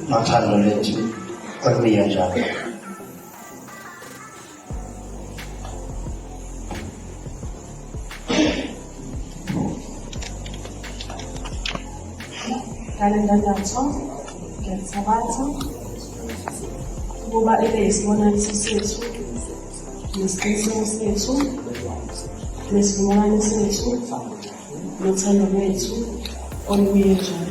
nothando lethu olubuye njalo. Ngalendanazo ngiyasabatha ukuba ibe isibonakaliso sethu nesiqiniseko sethu nesivumelwano sethu nothando lwethu olubuye njalo.